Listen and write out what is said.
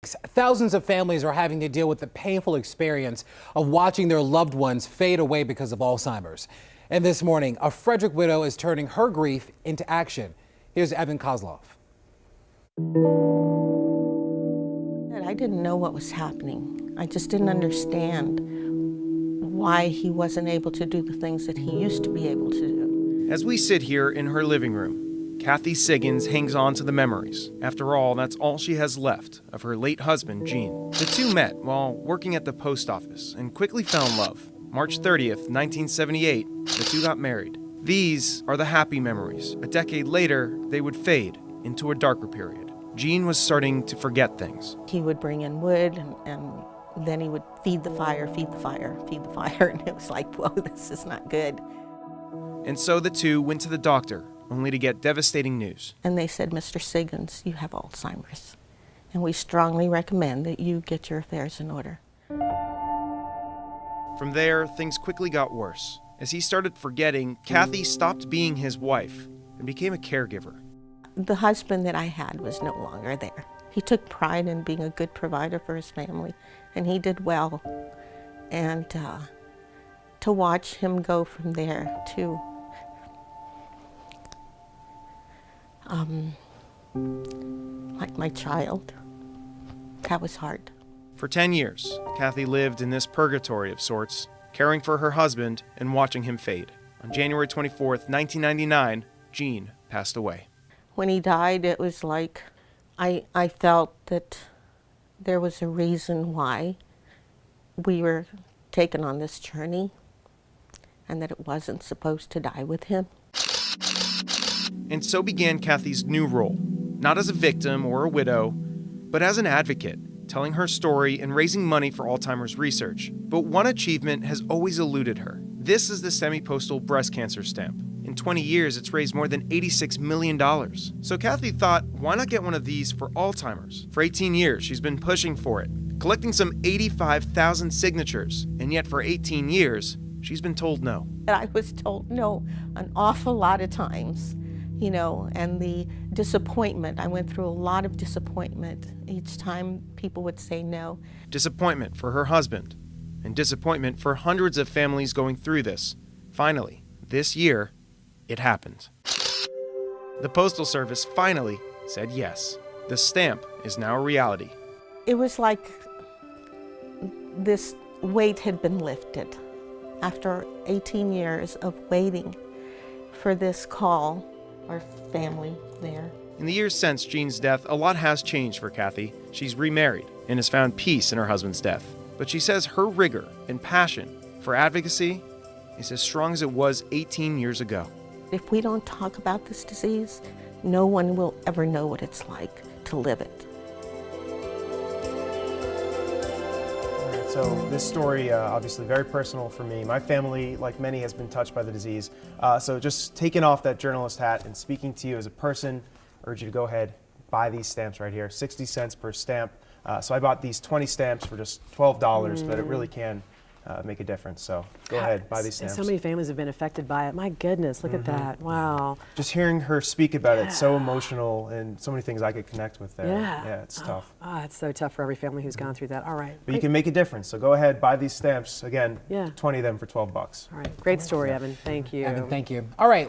weeks, thousands of families are having to deal with the painful experience of watching their loved ones fade away because of Alzheimer's. And this morning, a Frederick widow is turning her grief into action. Here's Evan Kozlov. I didn't know what was happening. I just didn't understand why he wasn't able to do the things that he used to be able to do. As we sit here in her living room, Kathy Siggins hangs on to the memories. After all, that's all she has left of her late husband, Gene. The two met while working at the post office and quickly fell in love. March 30th, 1978, the two got married. These are the happy memories. A decade later, they would fade into a darker period. Gene was starting to forget things. He would bring in wood and then he would feed the fire, feed the fire, feed the fire. And it was like, whoa, this is not good. And so the two went to the doctor, only to get devastating news. And they said, Mr. Siggins, you have Alzheimer's. And we strongly recommend that you get your affairs in order. From there, things quickly got worse. As he started forgetting, Kathy stopped being his wife and became a caregiver. The husband that I had was no longer there. He took pride in being a good provider for his family, and he did well. And to watch him go from there to like my child, that was hard. For 10 years, Kathy lived in this purgatory of sorts, caring for her husband and watching him fade. On January 24th, 1999, Gene passed away. When he died, it was like I felt that there was a reason why we were taken on this journey and that it wasn't supposed to die with him. And so began Kathy's new role, not as a victim or a widow, but as an advocate, telling her story and raising money for Alzheimer's research. But one achievement has always eluded her. This is the semi-postal breast cancer stamp. In 20 years, it's raised more than $86 million. So Kathy thought, why not get one of these for Alzheimer's? For 18 years, she's been pushing for it, collecting some 85,000 signatures. And yet for 18 years, she's been told no. I was told no an awful lot of times, you know, and the disappointment. I went through a lot of disappointment each time people would say no. Disappointment for her husband, and disappointment for hundreds of families going through this. Finally, this year, it happened. The Postal Service finally said yes. The stamp is now a reality. It was like this weight had been lifted. After 18 years of waiting for this call, our family there. In the years since Gene's death, a lot has changed for Kathy. She's remarried and has found peace in her husband's death. But she says her rigor and passion for advocacy is as strong as it was 18 years ago. If we don't talk about this disease, no one will ever know what it's like to live it. All right, so this story, obviously very personal for me. My family, like many, has been touched by the disease. So just taking off that journalist hat and speaking to you as a person, I urge you to go ahead, buy these stamps right here, 60 cents per stamp. So I bought these 20 stamps for just $12, but it really can make a difference. So go ahead, buy these stamps. So many families have been affected by it. My goodness, look at that. Wow. Just hearing her speak about it, so emotional, and so many things I could connect with there. Yeah, it's tough. It's so tough for every family who's gone through that. All right. But you can make a difference. So go ahead, buy these stamps. Again, 20 of them for $12. All right. Great story, Evan. Thank you. Evan, thank you. All right.